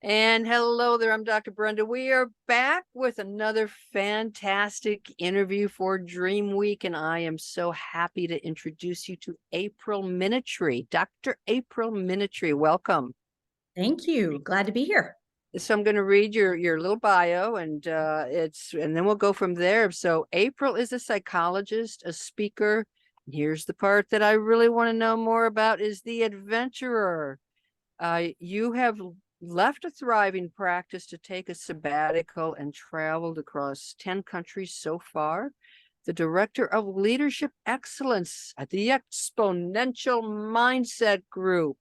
And hello there, I'm Dr. Brenda. We are back with another fantastic interview for Dream Week, and I am so happy to introduce you to April Minatrea. Dr. April Minatrea, welcome. Thank you. Glad to be here. So I'm going to read your little bio, and then we'll go from there. So April is a psychologist, a speaker. Here's the part that I really want to know more about: is the adventurer. You have left a thriving practice to take a sabbatical and traveled across 10 countries so far. The director of leadership excellence at the Exponential Mindset Group.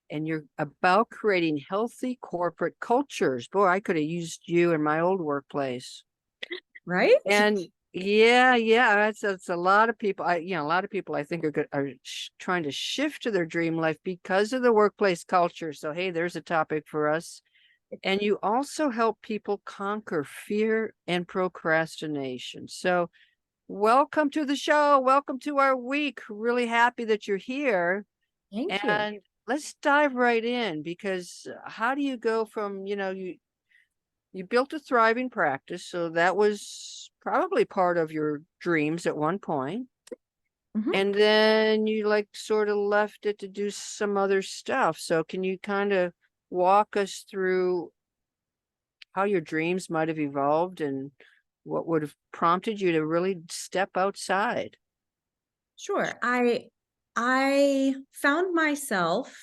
And you're about creating healthy corporate cultures. Boy, I could have used you in my old workplace. Right? And yeah, that's a lot of people. A lot of people I think are trying to shift to their dream life because of the workplace culture. So hey, there's a topic for us. And you also help people conquer fear and procrastination. So welcome to the show. Welcome to our week. Really happy that you're here. Thank you. And let's dive right in, because how do you go from, you built a thriving practice, so that was probably part of your dreams at one point. And then you sort of left it to do some other stuff. So can you kind of walk us through how your dreams might have evolved and what would have prompted you to really step outside? Sure. I found myself,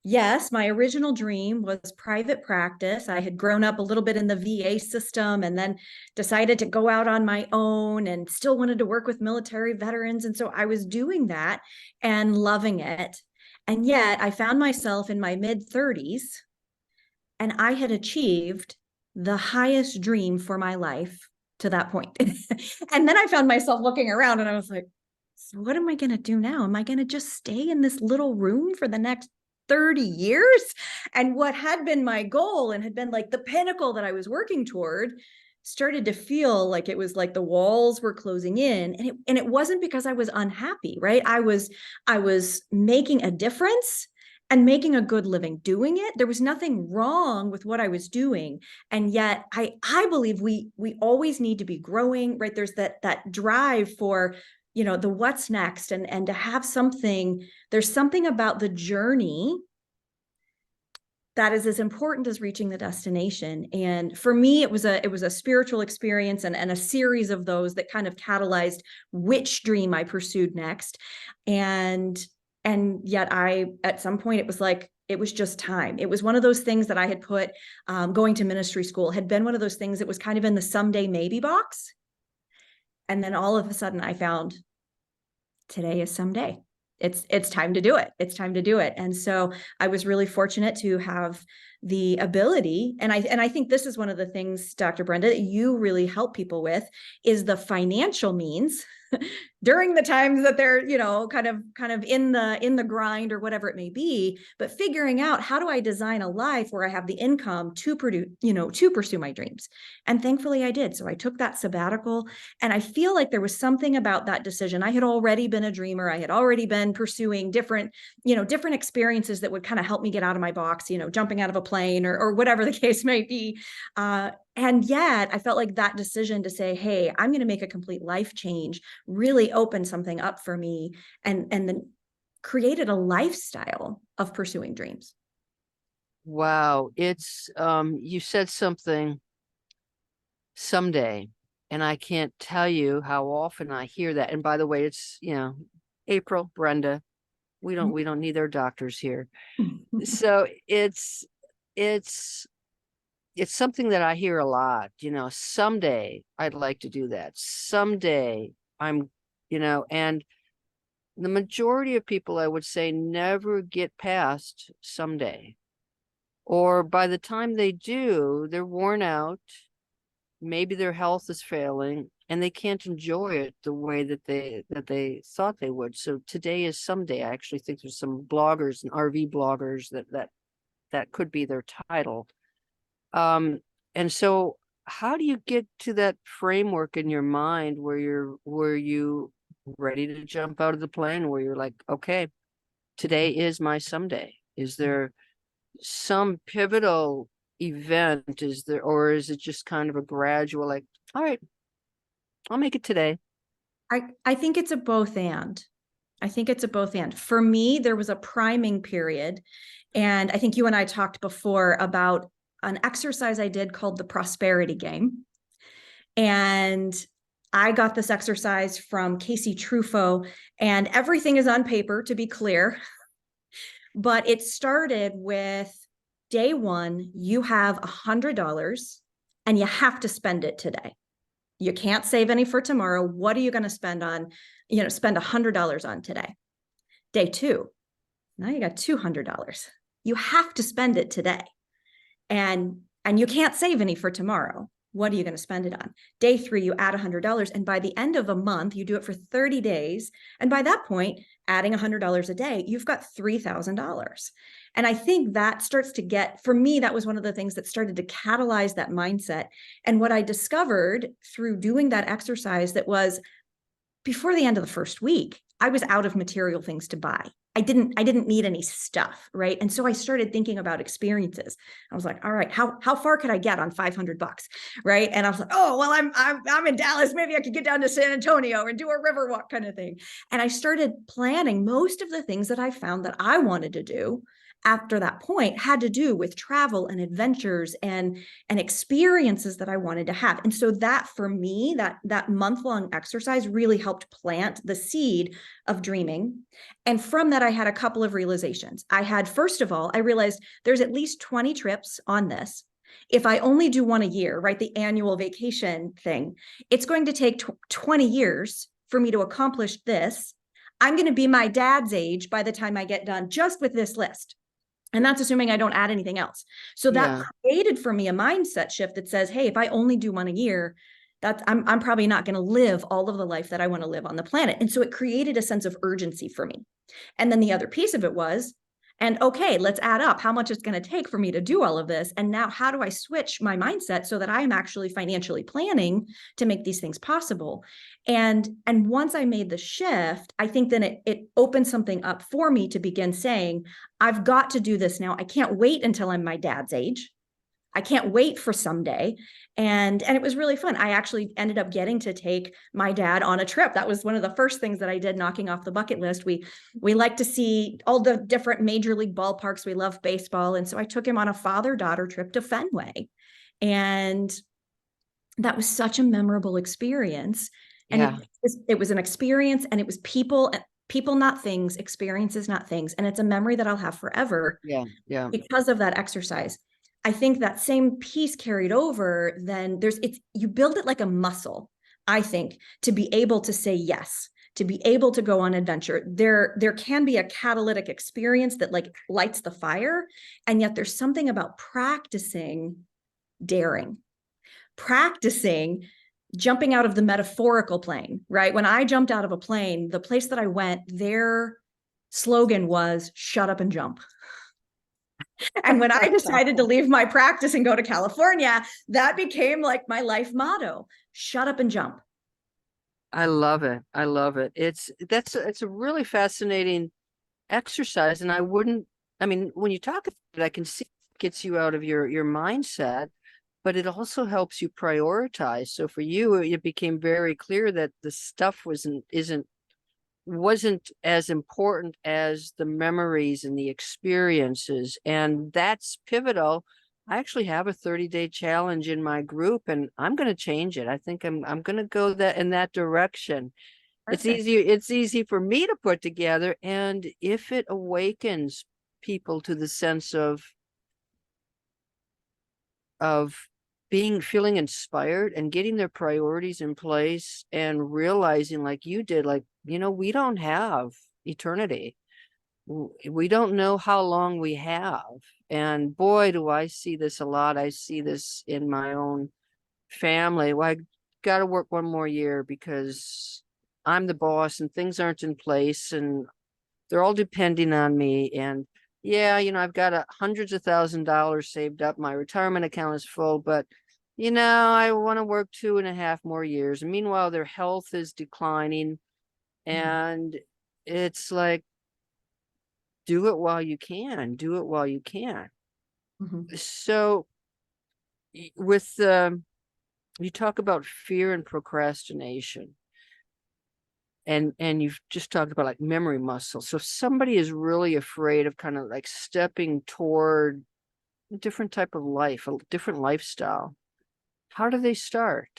yes, my original dream was private practice. I had grown up a little bit in the VA system and then decided to go out on my own and still wanted to work with military veterans. And so I was doing that and loving it. And yet I found myself in my mid-30s and I had achieved the highest dream for my life to that point. And then I found myself looking around and I was like, so what am I going to do now? Am I going to just stay in this little room for the next 30 years? And what had been my goal and had been like the pinnacle that I was working toward started to feel like it was like the walls were closing in, and it wasn't because I was unhappy, right? I was making a difference and making a good living doing it. There was nothing wrong with what I was doing. And yet I believe we always need to be growing, right? There's that drive for, the what's next, and to have something. There's something about the journey that is as important as reaching the destination. And for me, it was a spiritual experience and a series of those that kind of catalyzed which dream I pursued next. And yet at some point, it was like, it was just time. It was one of those things that I had put, going to ministry school had been one of those things that was kind of in the someday maybe box. And then all of a sudden I found today is someday. It's time to do it. It's time to do it. And so I was really fortunate to have the ability. And I think this is one of the things, Dr. Brenda, that you really help people with, is the financial means during the times that they're, kind of in the grind or whatever it may be, but figuring out, how do I design a life where I have the income to produce, to pursue my dreams? And thankfully I did. So I took that sabbatical, and I feel like there was something about that decision. I had already been a dreamer. I had already been pursuing different experiences that would kind of help me get out of my box, jumping out of a plane or whatever the case might be. And yet I felt like that decision to say, hey, I'm going to make a complete life change, really opened something up for me, and then created a lifestyle of pursuing dreams. Wow. It's you said something, someday, and I can't tell you how often I hear that. And by the way, it's, April, Brenda, we don't need our doctors here. So it's something that I hear a lot, someday I'd like to do that. Someday I'm, and the majority of people, I would say, never get past someday. Or by the time they do, they're worn out. Maybe their health is failing and they can't enjoy it the way that they thought they would. So today is someday. I actually think there's some bloggers and RV bloggers that could be their title. And so how do you get to that framework in your mind where you ready to jump out of the plane, where you're like, okay, today is my someday? Is there some pivotal event? Is there, or is it just kind of a gradual, like, all right, I'll make it today? I think it's a both and. I think it's a both and. For me, there was a priming period. And I think you and I talked before about an exercise I did called the prosperity game. And I got this exercise from Casey Truffaut, and everything is on paper, to be clear. But it started with day one, you have $100 and you have to spend it today. You can't save any for tomorrow. What are you going to spend on, spend $100 on today? Day two, now you got $200. You have to spend it today. And you can't save any for tomorrow. What are you going to spend it on? Day three, you add $100. And by the end of a month, you do it for 30 days. And by that point, adding $100 a day, you've got $3,000. And I think that starts to get, for me, that was one of the things that started to catalyze that mindset. And what I discovered through doing that exercise, that was before the end of the first week, I was out of material things to buy. I didn't need any stuff, right? And so I started thinking about experiences. I was like, all right, how far could I get on $500, right? And I was like, oh, well, I'm in Dallas. Maybe I could get down to San Antonio and do a river walk kind of thing. And I started planning. Most of the things that I found that I wanted to do after that point had to do with travel and adventures and experiences that I wanted to have. And so that, for me, that month-long exercise really helped plant the seed of dreaming. And from that, I had a couple of realizations. First of all, I realized there's at least 20 trips on this. If I only do one a year, right, the annual vacation thing, it's going to take 20 years for me to accomplish this. I'm going to be my dad's age by the time I get done just with this list. And that's assuming I don't add anything else. So that Yeah. created for me a mindset shift that says, hey, if I only do one a year, I'm probably not going to live all of the life that I want to live on the planet. And so it created a sense of urgency for me. And then the other piece of it was, and okay, let's add up how much it's going to take for me to do all of this. And now how do I switch my mindset so that I am actually financially planning to make these things possible? And once I made the shift, I think then it opened something up for me to begin saying, I've got to do this now. I can't wait until I'm my dad's age. I can't wait for someday. And it was really fun. I actually ended up getting to take my dad on a trip. That was one of the first things that I did, knocking off the bucket list. We like to see all the different major league ballparks. We love baseball. And so I took him on a father-daughter trip to Fenway. And that was such a memorable experience. And Yeah. it was an experience, and it was people, not things, experiences, not things. And it's a memory that I'll have forever Yeah. Yeah. because of that exercise. I think that same piece carried over, then you build it like a muscle, I think, to be able to say yes, to be able to go on adventure. There can be a catalytic experience that like lights the fire. And yet there's something about practicing daring, practicing jumping out of the metaphorical plane, right? When I jumped out of a plane, the place that I went, their slogan was shut up and jump. And when I decided to leave my practice and go to California, that became like my life motto: shut up and jump. I love it. I love it. It's a really fascinating exercise. And I mean, when you talk about it, I can see it gets you out of your mindset, but it also helps you prioritize. So for you, it became very clear that the stuff wasn't as important as the memories and the experiences. And that's pivotal. I actually have a 30-day challenge in my group, and I'm going to change it. I think I'm going to go in that direction. Perfect. It's easy for me to put together. And if it awakens people to the sense of feeling inspired and getting their priorities in place and realizing, like you did, like, we don't have eternity. We don't know how long we have. And boy, do I see this a lot. I see this in my own family. Well, I got to work one more year because I'm the boss and things aren't in place and they're all depending on me. And yeah, I've got hundreds of $1,000s saved up. My retirement account is full, but I want to work 2.5 more years. And meanwhile, their health is declining. And it's like, do it while you can. Do it while you can. Mm-hmm. So with you talk about fear and procrastination, and you've just talked about like memory muscle. So if somebody is really afraid of kind of like stepping toward a different type of life, a different lifestyle, how do they start?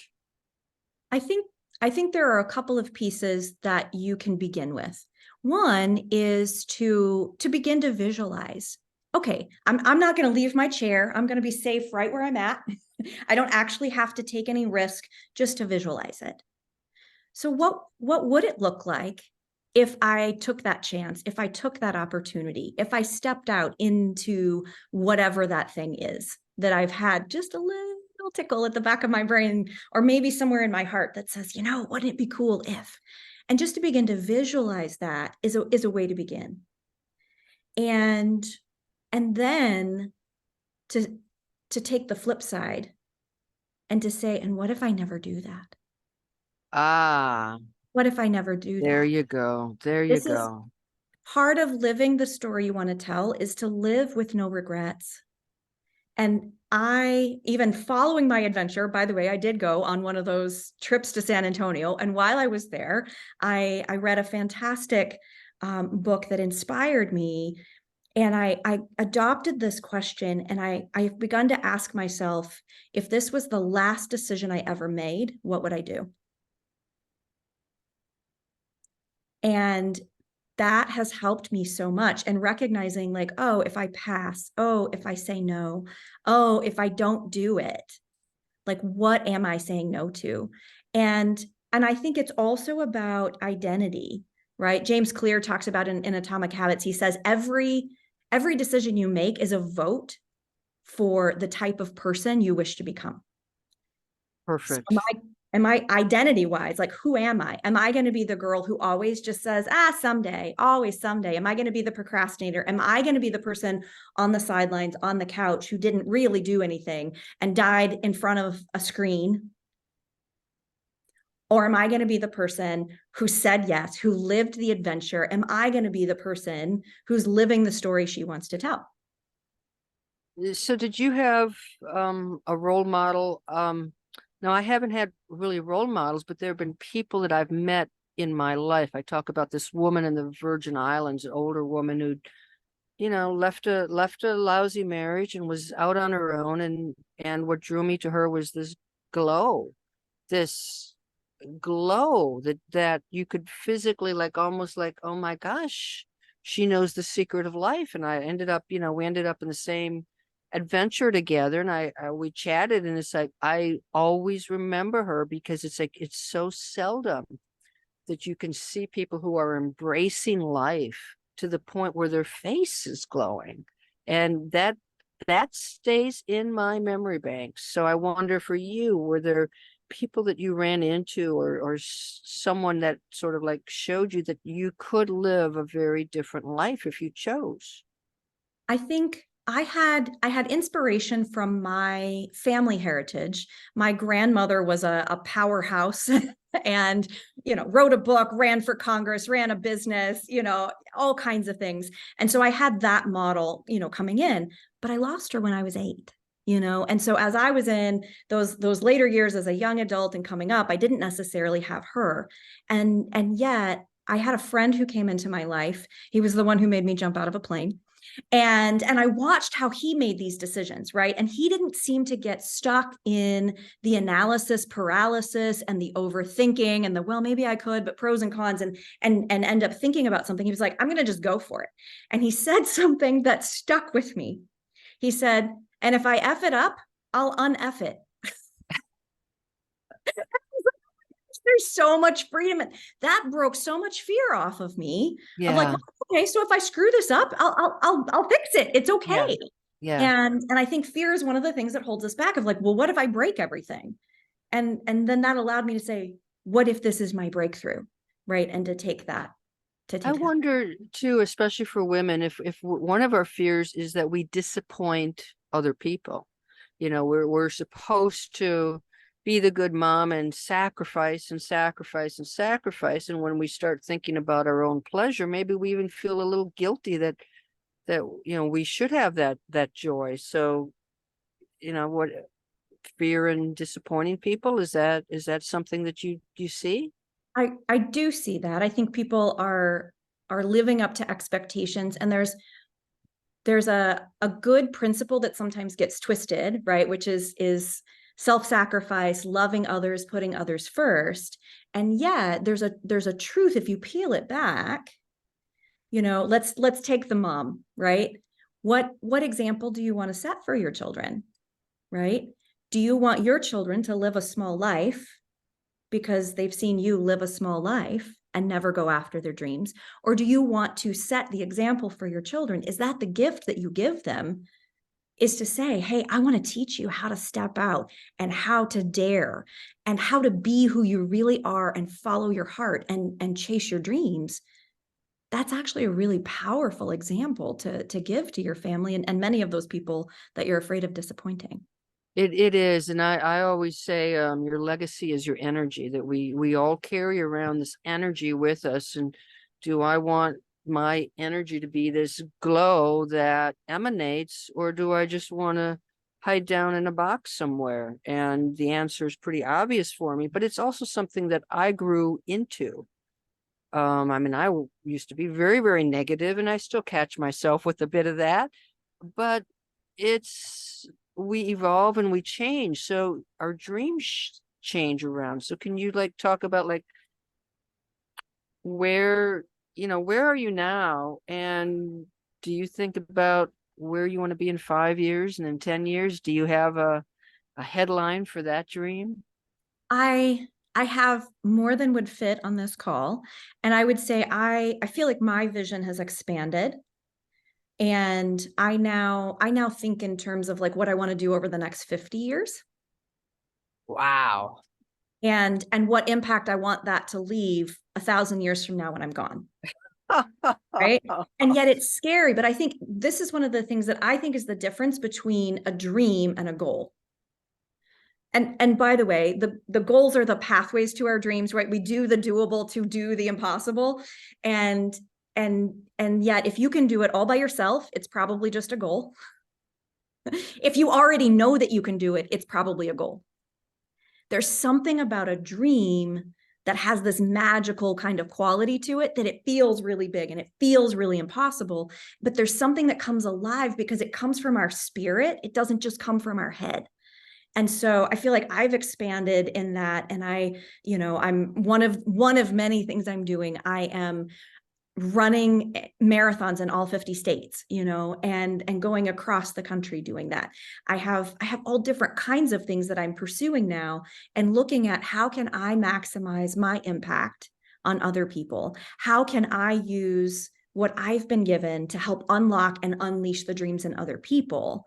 I think I think there are a couple of pieces that you can begin with. One is to begin to visualize. Okay, I'm not going to leave my chair. I'm going to be safe right where I'm at. I don't actually have to take any risk just to visualize it. So what would it look like if I took that chance, if I took that opportunity, if I stepped out into whatever that thing is that I've had just a little tickle at the back of my brain, or maybe somewhere in my heart that says, wouldn't it be cool if? And just to begin to visualize that is a way to begin. And then to take the flip side and to say, and what if I never do that? Ah, What if I never do there that? you go. There you This is go. part of living the story you want to tell, is to live with no regrets. And I, even following my adventure, by the way, I did go on one of those trips to San Antonio. And while I was there, I read a fantastic book that inspired me. And I adopted this question, and I've begun to ask myself, if this was the last decision I ever made, what would I do? And that has helped me so much. And recognizing, like, oh, if I pass, oh, if I say no, oh, if I don't do it, like, what am I saying no to? And I think it's also about identity, right? James Clear talks about in Atomic Habits, he says every decision you make is a vote for the type of person you wish to become. So Perfect. am I identity wise, like, who am I? Am I going to be the girl who always just says, someday, always someday? Am I going to be the procrastinator? Am I going to be the person on the sidelines, on the couch, who didn't really do anything and died in front of a screen? Or am I going to be the person who said yes, who lived the adventure? Am I going to be the person who's living the story she wants to tell? So did you have a role model? Now I haven't had really role models, but there have been people that I've met in my life. I talk about this woman in the Virgin Islands, an older woman who, left a lousy marriage and was out on her own, and what drew me to her was glow, this glow that you could physically, like, almost like, oh my gosh, she knows the secret of life. And I ended up, we ended up in the same adventure together, and we chatted, and it's like I always remember her, because it's like it's so seldom that you can see people who are embracing life to the point where their face is glowing, and that stays in my memory banks. So I wonder, for you, were there people that you ran into, or someone that sort of like showed you that you could live a very different life if you chose? I think I had inspiration from my family heritage. My grandmother was a powerhouse and wrote a book, ran for Congress, ran a business, all kinds of things. And so I had that model, coming in, but I lost her when I was 8. And so as I was in those later years as a young adult and coming up, I didn't necessarily have her. And yet I had a friend who came into my life. He was the one who made me jump out of a plane. And I watched how he made these decisions, right? And he didn't seem to get stuck in the analysis paralysis and the overthinking and the, well, maybe I could, but pros and cons, and end up thinking about something. He was like, I'm going to just go for it. And he said something that stuck with me. He said, and if I F it up, I'll un-F it. There's so much freedom. That broke so much fear off of me, of like, Yeah, well, okay, so if I screw this up, I'll fix it. It's yeah, okay. yeah. And I think fear is one of the things that holds us back, of like, well, what if I break everything? And then that allowed me to say, what if this is my breakthrough? Right. And to I take that. wonder too, especially for women, if one of our fears is that we disappoint other people. We're supposed to be the good mom and sacrifice and sacrifice and sacrifice. And when we start thinking about our own pleasure, maybe we even feel a little guilty that we should have that joy. So, what fear in disappointing people? Is that something that you see? I do see that. I think people are living up to expectations, and there's a good principle that sometimes gets twisted, right? Which is self-sacrifice, loving others, putting others first. And yet there's a truth if you peel it back. Let's take the mom, right? What example do you want to set for your children, right? Do you want your children to live a small life because they've seen you live a small life and never go after their dreams? Or do you want to set the example for your children? Is that the gift that you give them? Is to say, hey, I want to teach you how to step out and how to dare and how to be who you really are and follow your heart and chase your dreams. That's actually a really powerful example to give to your family and many of those people that you're afraid of disappointing. It is, and I always say, your legacy is your energy, that we all carry around this energy with us. And do I want my energy to be this glow that emanates, or do I just want to hide down in a box somewhere? And the answer is pretty obvious for me, but it's also something that I grew into. I mean, used to be very, very negative, and I still catch myself with a bit of that, but it's we evolve and we change. So our dreams change around. So can you like talk about like where, where are you now? And do you think about where you want to be in 5 years and in 10 years? Do you have a headline for that dream? I have more than would fit on this call. And I would say I feel like my vision has expanded. And I now think in terms of like what I want to do over the next 50 years Wow. and what impact I want that to leave 1,000 years from now when I'm gone. Right. And yet it's scary. But I think this is one of the things that I think is the difference between a dream and a goal. And by the way, the goals are the pathways to our dreams, right? We do the doable to do the impossible. And and yet if you can do it all by yourself, it's probably just a goal. If you already know that you can do it, it's probably a goal. There's something about a dream that has this magical kind of quality to it that it feels really big and it feels really impossible, but there's something that comes alive because it comes from our spirit. It doesn't just come from our head. And so I feel like I've expanded in that. And I'm one of many things I'm doing. I am running marathons in all 50 states, and going across the country doing that. I have all different kinds of things that I'm pursuing now and looking at how can I maximize my impact on other people? How can I use what I've been given to help unlock and unleash the dreams in other people?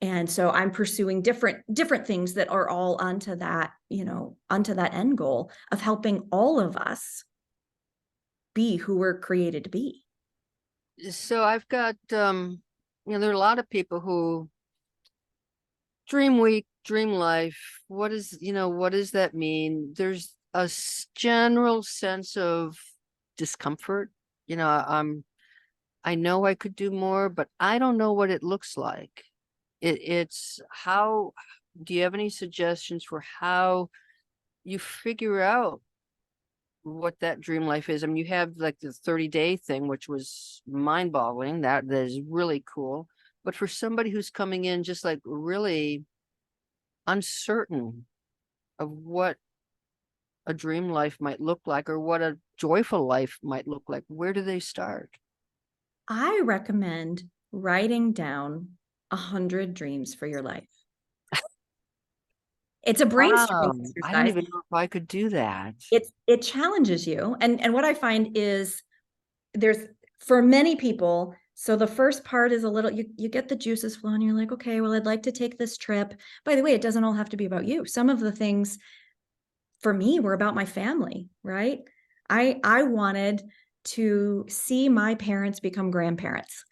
And so I'm pursuing different things that are all onto that end goal of helping all of us be who we're created to be. So I've got there are a lot of people who dream week, dream life. What does that mean? There's a general sense of discomfort. I know I could do more, but I don't know what it looks like. It's how, do you have any suggestions for how you figure out what that dream life is? I mean, you have like the 30-day thing, which was mind-boggling. That is really cool. But for somebody who's coming in just like really uncertain of what a dream life might look like or what a joyful life might look like, where do they start? I recommend writing down 100 dreams for your life. It's a brainstorming Wow, I don't exercise. even know if I could do that. It challenges you. And what I find is there's for many people, so the first part is a little you get the juices flowing, you're like, okay, well, I'd like to take this trip. By the way, it doesn't all have to be about you. Some of the things for me were about my family, right? I wanted to see my parents become grandparents.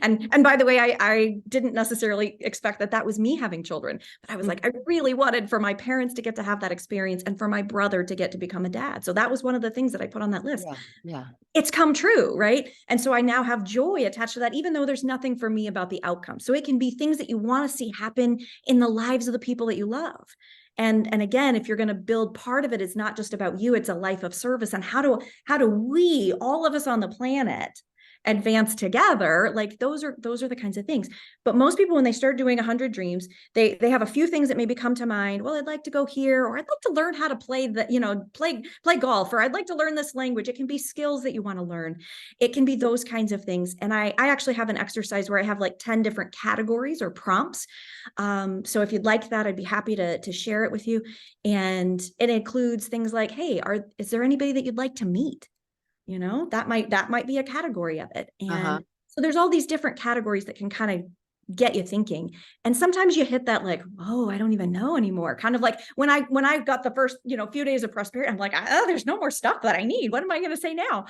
And by the way, I didn't necessarily expect that was me having children, but I was like, I really wanted for my parents to get to have that experience and for my brother to get to become a dad. So that was one of the things that I put on that list. Yeah. Yeah. It's come true, right? And so I now have joy attached to that, even though there's nothing for me about the outcome. So it can be things that you want to see happen in the lives of the people that you love. And again, if you're going to build, part of it is not just about you, it's a life of service. And how do we, all of us on the planet, advance together? Like those are the kinds of things. But most people, when they start doing 100 dreams, they have a few things that maybe come to mind. Well, I'd like to go here, or I'd like to learn how to play play golf, or I'd like to learn this language. It can be skills that you want to learn. It can be those kinds of things. And I actually have an exercise where I have like 10 different categories or prompts. So if you'd like that, I'd be happy to share it with you. And it includes things like, hey, is there anybody that you'd like to meet? That might be a category of it. And so there's all these different categories that can kind of get you thinking. And sometimes you hit that like, oh, I don't even know anymore. Kind of like when I got the first, few days of prosperity, I'm like, oh, there's no more stuff that I need. What am I going to say now?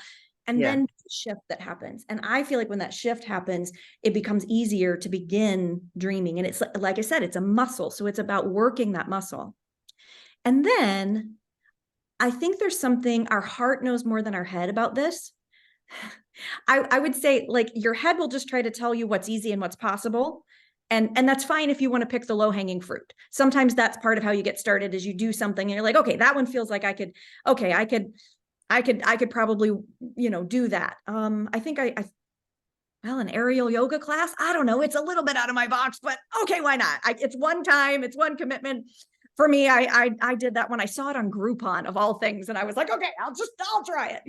And then the shift that happens. And I feel like when that shift happens, it becomes easier to begin dreaming. And it's like I said, it's a muscle. So it's about working that muscle. And then I think there's something, our heart knows more than our head about this. I would say, like, your head will just try to tell you what's easy and what's possible. And that's fine if you want to pick the low-hanging fruit. Sometimes that's part of how you get started, is you do something and you're like, okay, that one feels like I could probably, do that. I think well, an aerial yoga class, I don't know. It's a little bit out of my box, but okay, why not? It's one time, it's one commitment. For me, I did that when I saw it on Groupon of all things. And I was like, okay, I'll try it,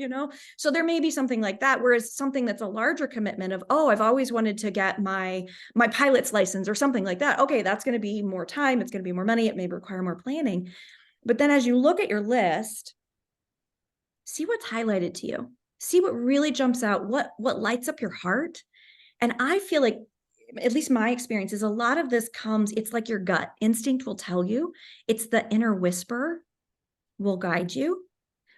So there may be something like that. Whereas something that's a larger commitment of, oh, I've always wanted to get my pilot's license or something like that. Okay, that's going to be more time. It's going to be more money. It may require more planning. But then as you look at your list, see what's highlighted to you. See what really jumps out, what lights up your heart. And I feel like, at least my experience is, a lot of this comes, it's like your gut instinct will tell you. It's the inner whisper will guide you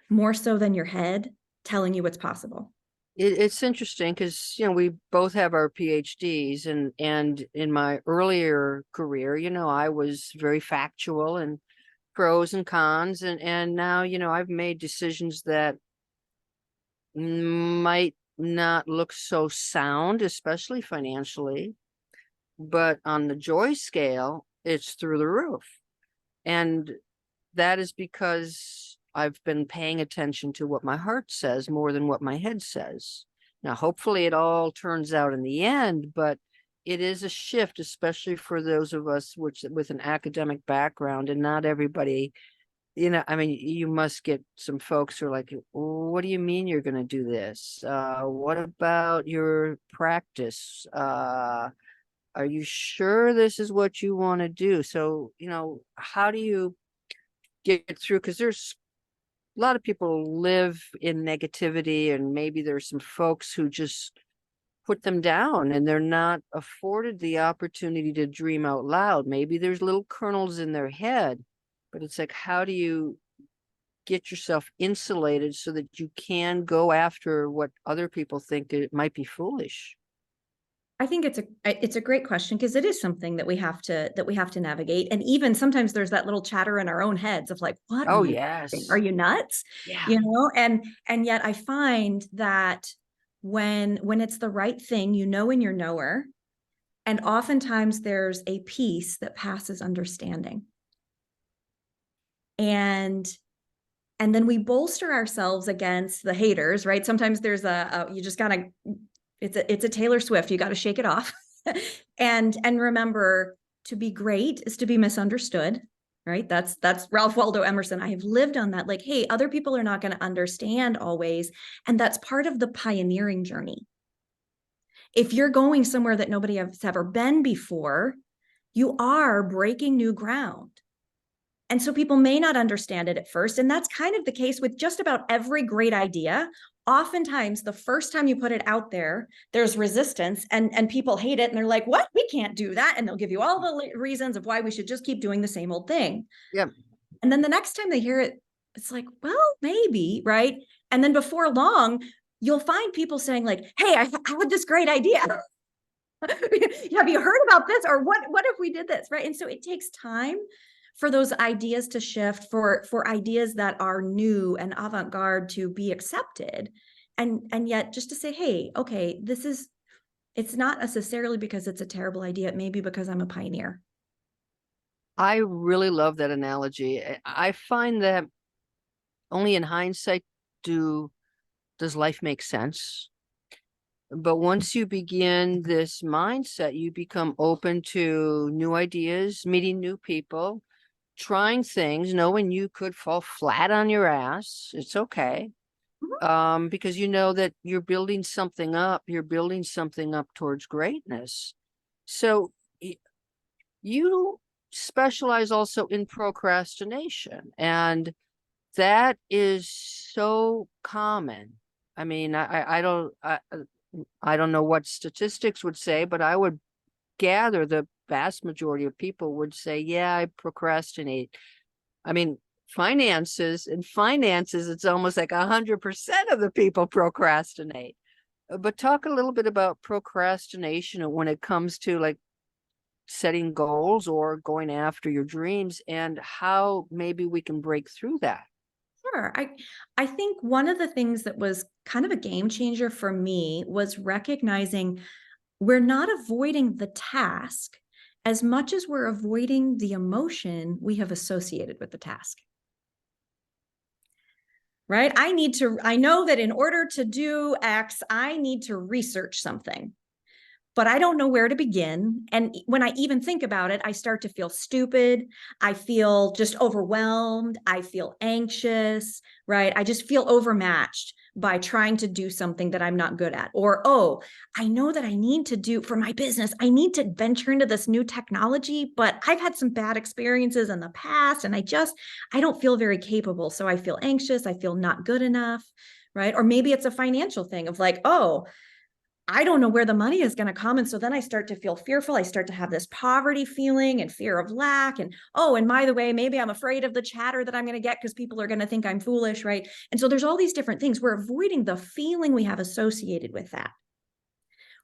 more so than your head telling you what's possible. It's interesting because, we both have our PhDs, and in my earlier career, I was very factual and pros and cons, and now, I've made decisions that might not look so sound, especially financially, but on the joy scale, it's through the roof. And that is because I've been paying attention to what my heart says more than what my head says. Now, hopefully it all turns out in the end, but it is a shift, especially for those of us with an academic background, and not everybody, you must get some folks who are like, what do you mean you're going to do this? What about your practice? Are you sure this is what you want to do? So, how do you get through? Because there's a lot of people live in negativity, and maybe there's some folks who just put them down and they're not afforded the opportunity to dream out loud. Maybe there's little kernels in their head, but it's like, how do you get yourself insulated so that you can go after what other people think it might be foolish? I think it's a great question, because it is something that we have to navigate. And even sometimes there's that little chatter in our own heads of like, what are Oh, you doing? Are yes. you nuts? Yeah. And yet I find that when it's the right thing, in your knower, and oftentimes there's a peace that passes understanding. And then we bolster ourselves against the haters, right? Sometimes there's you just gotta, it's a Taylor Swift, you got to shake it off. and remember, to be great is to be misunderstood, right? That's Ralph Waldo Emerson. I have lived on that. Like, hey, other people are not going to understand always. And that's part of the pioneering journey. If you're going somewhere that nobody has ever been before, you are breaking new ground. And so people may not understand it at first. And that's kind of the case with just about every great idea. Oftentimes, the first time you put it out there, there's resistance, and people hate it. And they're like, what? We can't do that. And they'll give you all the reasons of why we should just keep doing the same old thing. Yep. And then the next time they hear it, it's like, well, maybe, right? And then before long, you'll find people saying like, hey, I had this great idea. Have you heard about this? Or what if we did this? Right. And so it takes time for those ideas to shift, for ideas that are new and avant-garde to be accepted. And yet just to say, hey, okay, it's not necessarily because it's a terrible idea. It may be because I'm a pioneer. I really love that analogy. I find that only in hindsight does life make sense. But once you begin this mindset, you become open to new ideas, meeting new people, trying things, knowing you could fall flat on your ass. It's okay. Because you know that you're building something up, towards greatness. So you specialize also in procrastination, and that is so common. I mean, I don't know what statistics would say, but I would gather the vast majority of people would say, yeah, I procrastinate. I mean, finances, it's almost like 100% of the people procrastinate. But talk a little bit about procrastination when it comes to like setting goals or going after your dreams, and how maybe we can break through that. Sure. I think one of the things that was kind of a game changer for me was recognizing we're not avoiding the task as much as we're avoiding the emotion we have associated with the task. Right? I know that in order to do X, I need to research something, but I don't know where to begin. And when I even think about it, I start to feel stupid. I feel just overwhelmed. I feel anxious, right? I just feel overmatched by trying to do something that I'm not good at. Or, oh, I know that I need to do for my business, I need to venture into this new technology, but I've had some bad experiences in the past and I don't feel very capable. So I feel anxious. I feel not good enough, right? Or maybe it's a financial thing of like, oh, I don't know where the money is going to come. And so then I start to feel fearful. I start to have this poverty feeling and fear of lack. And, oh, and by the way, maybe I'm afraid of the chatter that I'm going to get because people are going to think I'm foolish, right? And so there's all these different things. We're avoiding the feeling we have associated with that.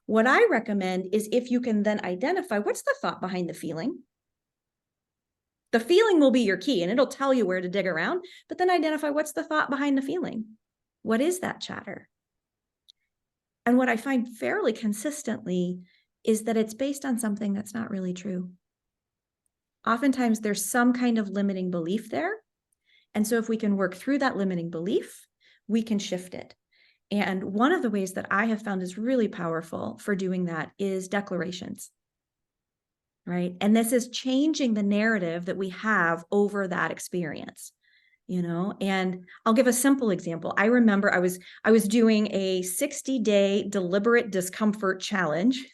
What I recommend is if you can then identify what's the thought behind the feeling. The feeling will be your key and it'll tell you where to dig around, but then identify what's the thought behind the feeling. What is that chatter? And what I find fairly consistently is that it's based on something that's not really true. Oftentimes there's some kind of limiting belief there. And so if we can work through that limiting belief, we can shift it. And one of the ways that I have found is really powerful for doing that is declarations, right? And this is changing the narrative that we have over that experience. And I'll give a simple example. I remember I was doing a 60-day deliberate discomfort challenge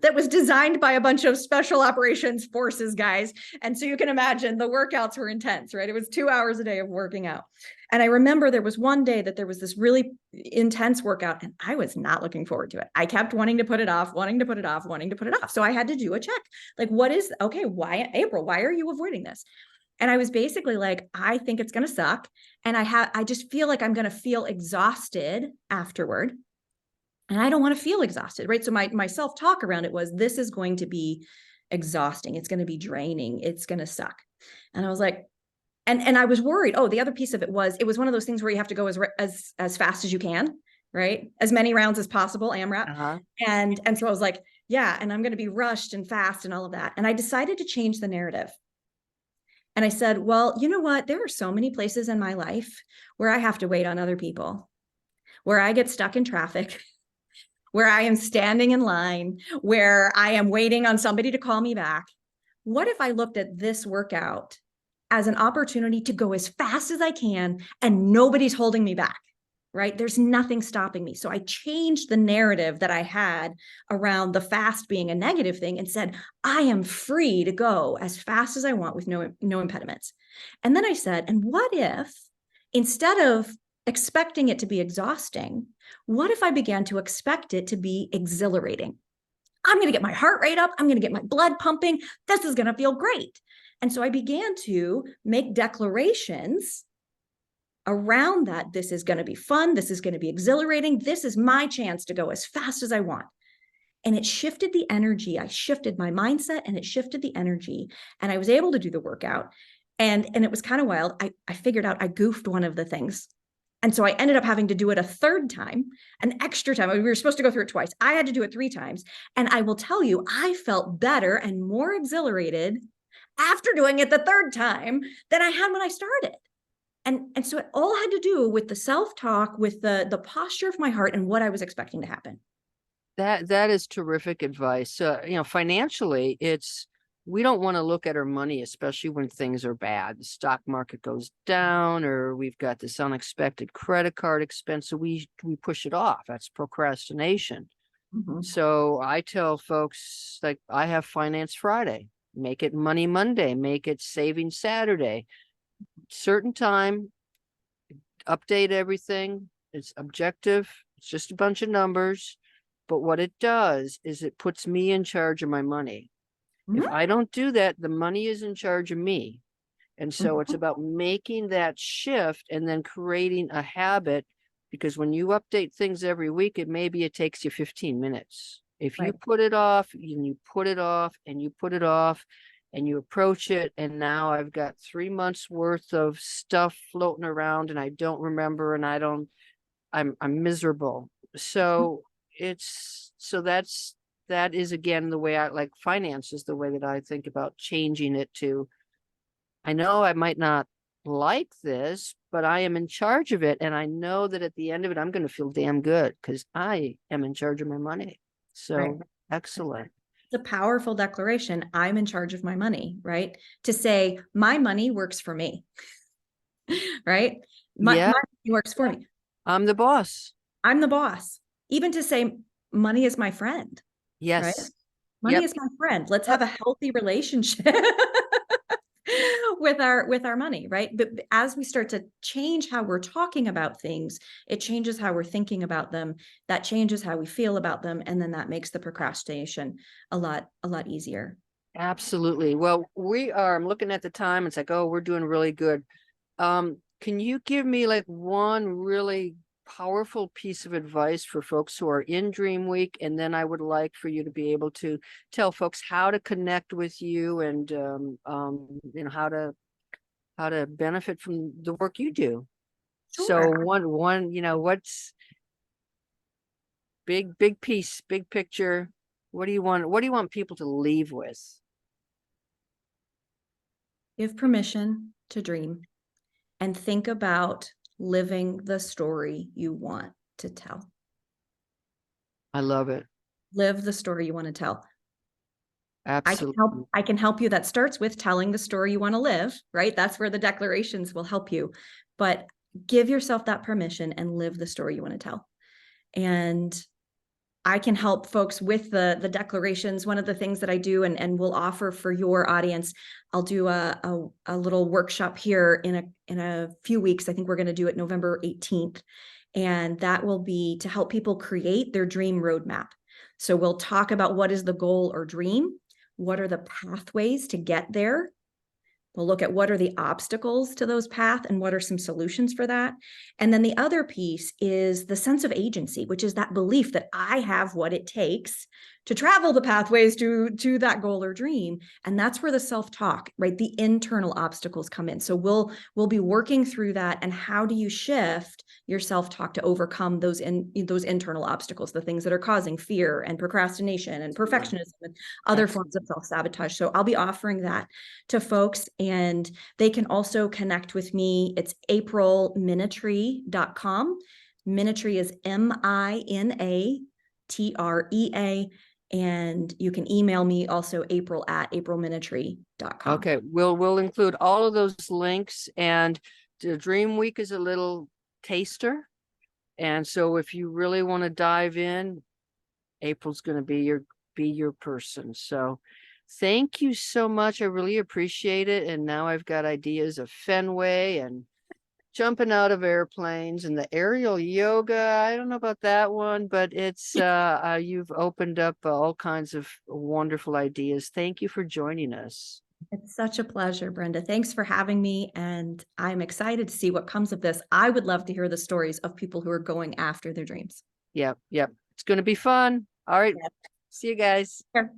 that was designed by a bunch of special operations forces guys. And so you can imagine the workouts were intense, right? It was 2 hours a day of working out. And I remember there was one day that there was this really intense workout and I was not looking forward to it. I kept wanting to put it off, wanting to put it off, wanting to put it off. So I had to do a check. Like, why, April, why are you avoiding this? And I was basically like, I think it's going to suck. And I just feel like I'm going to feel exhausted afterward. And I don't want to feel exhausted, right? So my self-talk around it was, this is going to be exhausting. It's going to be draining. It's going to suck. And I was like, and I was worried. Oh, the other piece of it was one of those things where you have to go as fast as you can, right? As many rounds as possible, AMRAP. Uh-huh. And so I was like, yeah, and I'm going to be rushed and fast and all of that. And I decided to change the narrative. And I said, well, you know what? There are so many places in my life where I have to wait on other people, where I get stuck in traffic, where I am standing in line, where I am waiting on somebody to call me back. What if I looked at this workout as an opportunity to go as fast as I can and nobody's holding me back? Right? There's nothing stopping me. So I changed the narrative that I had around the fast being a negative thing and said, I am free to go as fast as I want with no impediments. And then I said, and what if instead of expecting it to be exhausting, what if I began to expect it to be exhilarating? I'm going to get my heart rate up. I'm going to get my blood pumping. This is going to feel great. And so I began to make declarations around that. This is going to be fun. This is going to be exhilarating. This is my chance to go as fast as I want. And it shifted the energy. I shifted my mindset and it shifted the energy. And I was able to do the workout. And it was kind of wild. I figured out I goofed one of the things. And so I ended up having to do it a third time, an extra time. We were supposed to go through it twice. I had to do it 3 times. And I will tell you, I felt better and more exhilarated after doing it the third time than I had when I started. And so it all had to do with the self-talk, with the posture of my heart and what I was expecting to happen. That is terrific advice. Financially, we don't want to look at our money, especially when things are bad. The stock market goes down, or we've got this unexpected credit card expense, so we push it off. That's procrastination. Mm-hmm. So I tell folks, like, I have Finance Friday, make it Money Monday, make it Saving Saturday. Certain time, update everything. It's objective. It's just a bunch of numbers. But what it does is it puts me in charge of my money. Mm-hmm. If I don't do that, the money is in charge of me. And so Mm-hmm. it's about making that shift and then creating a habit, because when you update things every week, maybe it takes you 15 minutes. If you Right. put it off and you put it off and you put it off and you approach it, and now I've got 3 months worth of stuff floating around and I don't remember, and I'm miserable. So that is, again, the way I like finance, is the way that I think about changing it to, I know I might not like this, but I am in charge of it. And I know that at the end of it, I'm going to feel damn good because I am in charge of my money. So Right. excellent. It's a powerful declaration. I'm in charge of my money, right? To say my money works for me, right? My Yeah, money works for me. I'm the boss. I'm the boss. Even to say money is my friend, right? Yes. Money Yep. is my friend. Let's Yep. have a healthy relationship with our money, right? But as we start to change how we're talking about things, it changes how we're thinking about them. That changes how we feel about them, and then that makes the procrastination a lot easier. Absolutely. Well, I'm looking at the time. It's like, oh, we're doing really good. Can you give me like one really powerful piece of advice for folks who are in Dream Week? And then I would like for you to be able to tell folks how to connect with you and how to benefit from the work you do. So Sure. one, what's big piece, big picture. What do you want people to leave with? Give permission to dream and think about living the story you want to tell. I love it. Live the story you want to tell. Absolutely. I can help you. That starts with telling the story you want to live, right? That's where the declarations will help you. But give yourself that permission and live the story you want to tell. And I can help folks with the declarations. One of the things that I do and will offer for your audience, I'll do a little workshop here in a few weeks. I think we're going to do it November 18th. And that will be to help people create their dream roadmap. So we'll talk about what is the goal or dream, what are the pathways to get there. We'll look at what are the obstacles to those paths and what are some solutions for that. And then the other piece is the sense of agency, which is that belief that I have what it takes to travel the pathways to that goal or dream. And that's where the self-talk, right? The internal obstacles come in. So we'll be working through that. And how do you shift your self-talk to overcome those internal obstacles, the things that are causing fear and procrastination and perfectionism and other forms of self-sabotage. So I'll be offering that to folks, and they can also connect with me. It's aprilminatrea.com. Minatrea is Minatrea. And you can email me also, april@aprilminatrea.com. Okay, we'll include all of those links, and the Dream Week is a little taster. And so if you really want to dive in, April's going to be your person. So thank you so much. I really appreciate it. And now I've got ideas of Fenway and jumping out of airplanes and the aerial yoga. I don't know about that one, but it's you've opened up all kinds of wonderful ideas. Thank you for joining us. It's such a pleasure, Brenda. Thanks for having me. And I'm excited to see what comes of this. I would love to hear the stories of people who are going after their dreams. Yep. It's going to be fun. All right. Yeah. See you guys. Sure.